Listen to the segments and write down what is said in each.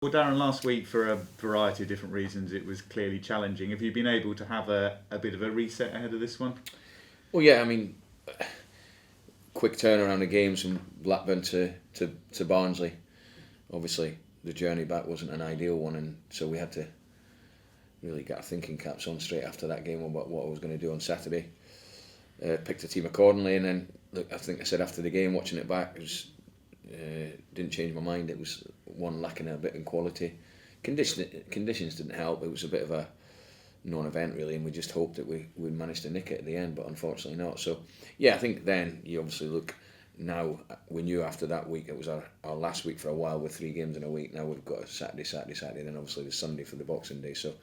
Well, Darren, last week for a variety of different reasons, it was clearly challenging. Have you been able to have a bit of a reset ahead of this one? Well, yeah, I mean, quick turnaround of games from Blackburn to Barnsley. Obviously, the journey back wasn't an ideal one, and so we had to really get our thinking caps on straight after that game about what I was going to do on Saturday. Picked a team accordingly, and then look, I think I said after the game, watching it back, it was, didn't change my mind. It was one lacking a bit in quality. Conditions didn't help. It was a bit of a non-event really, and we just hoped that we managed to nick it at the end, but unfortunately not. So yeah, I think then you obviously look now. We knew after that week it was our last week for a while with 3 games in a week. Now we've got a Saturday, then obviously the Sunday for the Boxing Day. So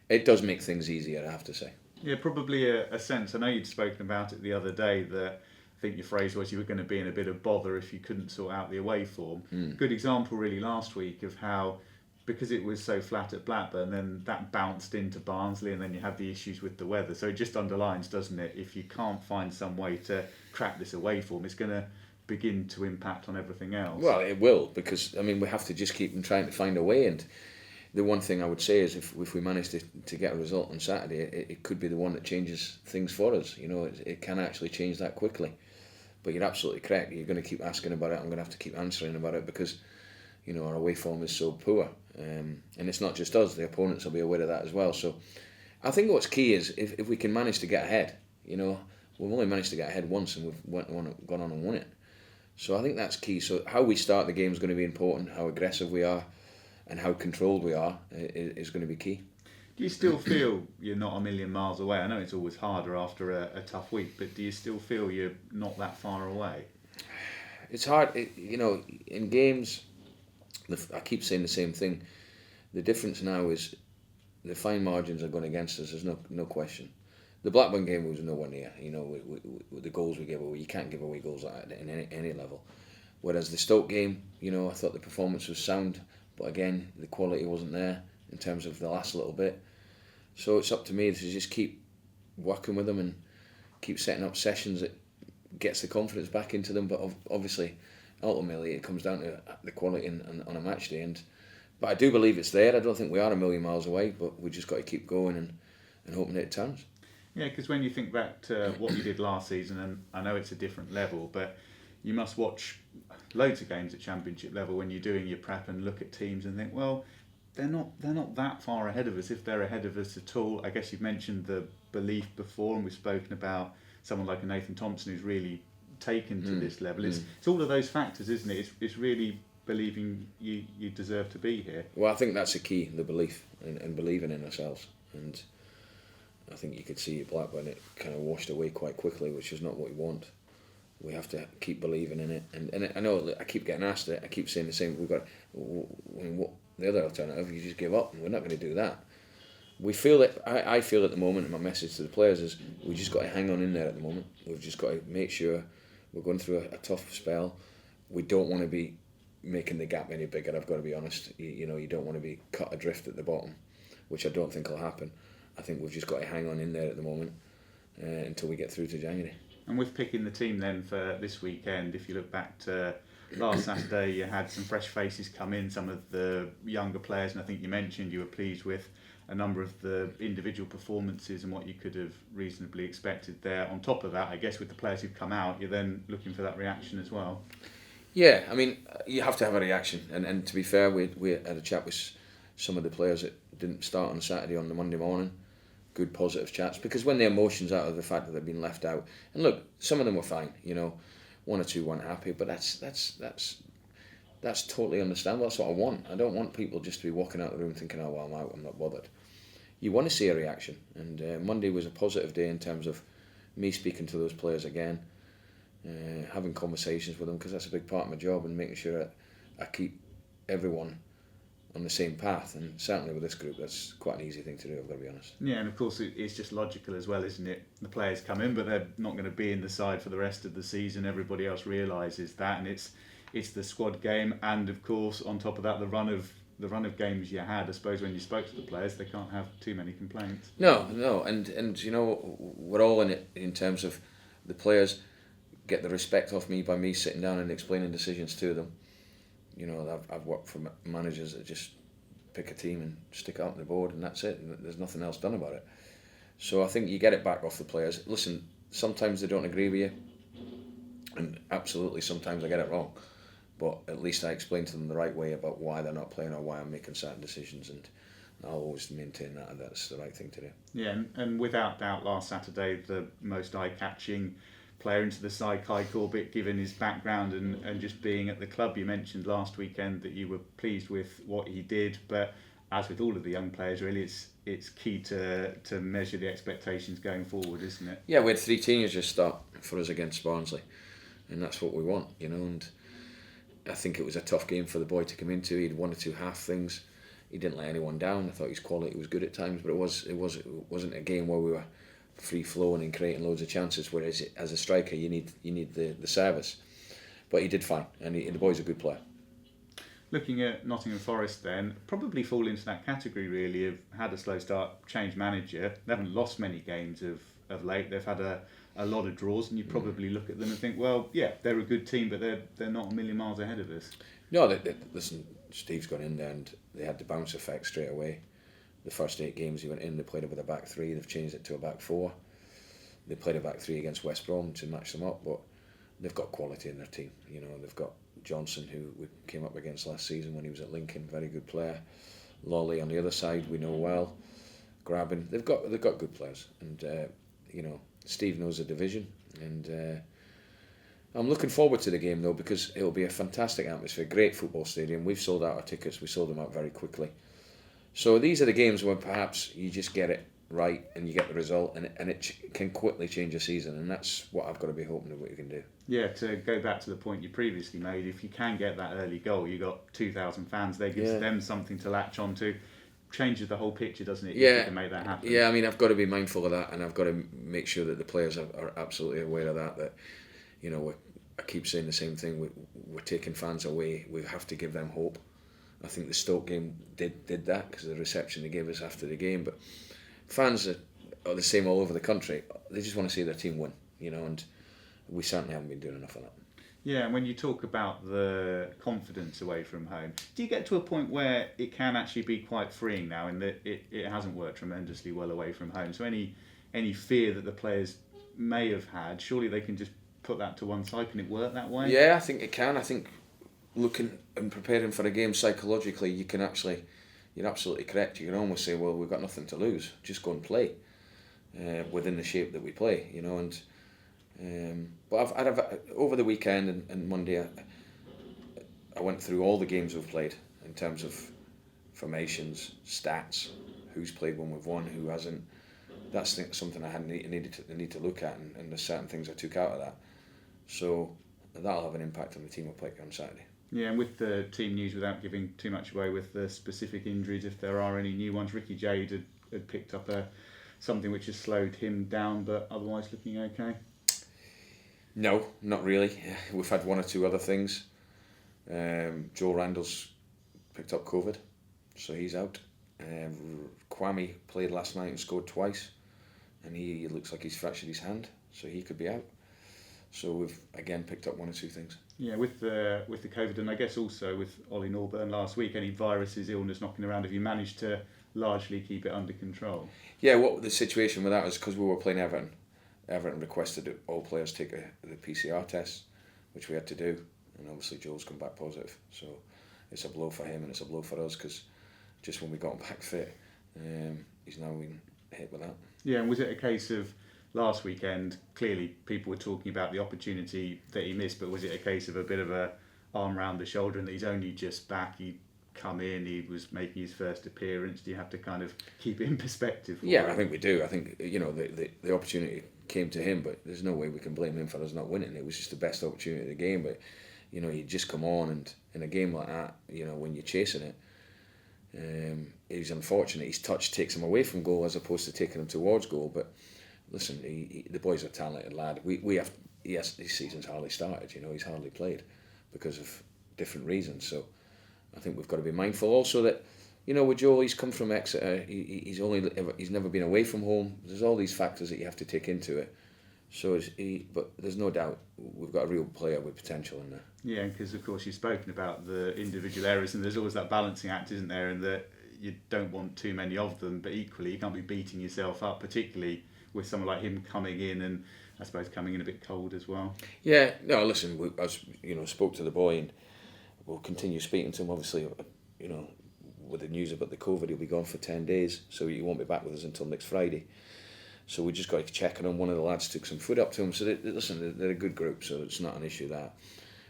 it does make things easier, I have to say. Yeah, probably a sense. I know you'd spoken about it the other day that I think your phrase was you were going to be in a bit of bother if you couldn't sort out the away form. Good example really last week of how, because it was so flat at Blackburn, then that bounced into Barnsley, and then you had the issues with the weather. So it just underlines, doesn't it, if you can't find some way to crack this away form, it's going to begin to impact on everything else. Well, it will, because I mean we have to just keep trying to find a way. And the one thing I would say is if we manage to get a result on Saturday, it could be the one that changes things for us. You know, it can actually change that quickly. But you're absolutely correct. You're going to keep asking about it. I'm going to have to keep answering about it because, you know, our away form is so poor. And it's not just us. The opponents will be aware of that as well. So I think what's key is if we can manage to get ahead. You know, we've only managed to get ahead once and we've gone on and won it. So I think that's key. So how we start the game is going to be important. How aggressive we are and how controlled we are is going to be key. Do you still feel you're not a million miles away? I know it's always harder after a tough week, but do you still feel you're not that far away? It's hard, you know, in games, I keep saying the same thing. The difference now is the fine margins are going against us, there's no question. The Blackburn game was nowhere near, you know, with the goals we gave away. You can't give away goals like that in any level. Whereas the Stoke game, you know, I thought the performance was sound, but again, the quality wasn't there in terms of the last little bit. So it's up to me to just keep working with them and keep setting up sessions that gets the confidence back into them. But obviously, ultimately, it comes down to the quality on a match day. But I do believe it's there. I don't think we are a million miles away, but we just got to keep going and hoping that it turns. Yeah, because when you think back to what you did last season, and I know it's a different level, but you must watch loads of games at Championship level when you're doing your prep and look at teams and think, well, they're not that far ahead of us, if they're ahead of us at all. I guess you've mentioned the belief before, and we've spoken about someone like a Nathan Thompson who's really taken to this level. It's all of those factors, isn't it? It's really believing you deserve to be here. Well, I think that's the key, the belief and believing in ourselves. And I think you could see at Blackburn it kind of washed away quite quickly, which is not what we want. We have to keep believing in it. And I know I keep getting asked it. I keep saying the same. We've got, I mean, what the other alternative? You just give up, and we're not going to do that. We feel that I feel at the moment, and my message to the players is we just got to hang on in there at the moment. We've just got to make sure we're going through a tough spell. We don't want to be making the gap any bigger. I've got to be honest. You know, you don't want to be cut adrift at the bottom, which I don't think will happen. I think we've just got to hang on in there at the moment until we get through to January. And with picking the team then for this weekend, if you look back to last Saturday, you had some fresh faces come in, some of the younger players, and I think you mentioned you were pleased with a number of the individual performances and what you could have reasonably expected there. On top of that, I guess with the players who've come out, you're then looking for that reaction as well. Yeah, I mean, you have to have a reaction. And to be fair, we had a chat with some of the players that didn't start on Saturday on the Monday morning. Good positive chats, because when the emotions out of the fact that they've been left out, and look, some of them were fine, you know, 1 or 2 weren't happy, but that's totally understandable. That's what I want. I don't want people just to be walking out of the room thinking, oh well, I'm out, I'm not bothered. You want to see a reaction, and Monday was a positive day in terms of me speaking to those players again, having conversations with them, because that's a big part of my job, and making sure that I keep everyone on the same path. And certainly with this group, that's quite an easy thing to do, I've got to be honest. Yeah, and of course it's just logical as well, isn't it? The players come in, but they're not going to be in the side for the rest of the season. Everybody else realises that, and it's the squad game, and of course on top of that the run of games you had. I suppose when you spoke to the players, they can't have too many complaints. No, and you know, we're all in it in terms of the players get the respect off me by me sitting down and explaining decisions to them. I've worked for managers that just pick a team and stick it up on the board and that's it. And there's nothing else done about it. So I think you get it back off the players. Listen, sometimes they don't agree with you, and absolutely sometimes I get it wrong. But at least I explain to them the right way about why they're not playing or why I'm making certain decisions, and I'll always maintain that that's the right thing to do. Yeah, and without doubt, last Saturday, the most eye-catching player into the side, Kai Corbett, given his background and just being at the club. You mentioned last weekend that you were pleased with what he did, but as with all of the young players, really, it's key to measure the expectations going forward, isn't it? Yeah, we had 3 teenagers start for us against Barnsley, and that's what we want, and I think it was a tough game for the boy to come into. He had 1 or 2 half things. He didn't let anyone down. I thought his quality was good at times, but it wasn't a game where we were free flowing and creating loads of chances. Whereas as a striker, you need the service. But he did fine, and the boy's a good player. Looking at Nottingham Forest, then probably fall into that category really of had a slow start, changed manager. They haven't lost many games of late. They've had a lot of draws, and you probably look at them and think, well, yeah, they're a good team, but they're not a million miles ahead of us. No, listen, Steve's gone in there and they had the bounce effect straight away. The first 8 games he went in, they played it with a back 3. They've changed it to a back 4. They played a back 3 against West Brom to match them up, but they've got quality in their team. They've got Johnson, who we came up against last season when he was at Lincoln, very good player. Lolly on the other side, we know well. Grabbing, they've got good players, and Steve knows the division, and I'm looking forward to the game though, because it'll be a fantastic atmosphere, great football stadium. We've sold out our tickets, we sold them out very quickly. So these are the games where perhaps you just get it right and you get the result, and it can quickly change a season, and that's what I've got to be hoping that we can do. Yeah, to go back to the point you previously made, if you can get that early goal, you got 2,000 fans there, gives them something to latch onto, changes the whole picture, doesn't it? Yeah, if you can make that happen. Yeah, I mean, I've got to be mindful of that, and I've got to make sure that the players are absolutely aware of that I keep saying the same thing, we're taking fans away, we have to give them hope. I think the Stoke game did that because of the reception they gave us after the game, but fans are the same all over the country. They just want to see their team win, and we certainly haven't been doing enough of that. Yeah, and when you talk about the confidence away from home, do you get to a point where it can actually be quite freeing now, in that it hasn't worked tremendously well away from home? So any fear that the players may have had, surely they can just put that to one side. Can it work that way? Yeah, I think it can. I think looking and preparing for a game psychologically, you're absolutely correct. You can almost say, well, we've got nothing to lose, just go and play within the shape that we play, but I've over the weekend and Monday, I went through all the games we've played in terms of formations, stats, who's played when we've won, who hasn't. That's something I need to look at, and there's certain things I took out of that. So that'll have an impact on the team we'll play on Saturday. Yeah, and with the team news, without giving too much away with the specific injuries, if there are any new ones, Ricky Jade had picked up something which has slowed him down, but otherwise looking okay. No, not really. We've had 1 or 2 other things. Joe Randall's picked up COVID, so he's out. Kwame played last night and scored twice, and he looks like he's fractured his hand, so he could be out. So we've again picked up 1 or 2 things. Yeah, with the COVID, and I guess also with Ollie Norburn last week, any viruses, illness knocking around, have you managed to largely keep it under control? Yeah, what the situation with that is because we were playing Everton. Everton requested that all players take the PCR test, which we had to do, and obviously Joel's come back positive. So it's a blow for him and it's a blow for us, because just when we got him back fit, he's now been hit with that. Yeah, and was it a case of last weekend, clearly people were talking about the opportunity that he missed, but was it a case of a bit of a arm round the shoulder and that he's only just back, he'd come in, he was making his first appearance? Do you have to kind of keep it in perspective? Yeah, I think we do. I think, the opportunity came to him, but there's no way we can blame him for us not winning. It was just the best opportunity of the game, but he'd just come on, and in a game like that, when you're chasing it, he's unfortunate. His touch takes him away from goal as opposed to taking him towards goal. But listen, the boy's a talented lad. His season's hardly started. He's hardly played because of different reasons. So I think we've got to be mindful also that, with Joel, he's come from Exeter. He's never been away from home. There's all these factors that you have to take into it. So but there's no doubt we've got a real player with potential in there. Yeah, because of course you've spoken about the individual errors, and there's always that balancing act, isn't there? And that you don't want too many of them, but equally you can't be beating yourself up, particularly with someone like him coming in, and I suppose coming in a bit cold as well. Yeah, no, listen, I spoke to the boy, and we'll continue speaking to him. Obviously, with the news about the COVID, he'll be gone for 10 days, so he won't be back with us until next Friday. So we just got to check on him. One of the lads took some food up to him. So they're a good group, so it's not an issue that.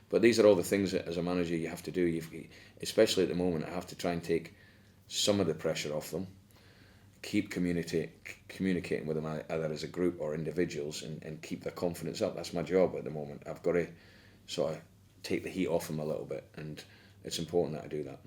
But these are all the things that as a manager you have to do. Especially at the moment, I have to try and take some of the pressure off them. Keep communicating with them either as a group or individuals, and keep their confidence up. That's my job at the moment. I've got to sort of take the heat off them a little bit, and it's important that I do that.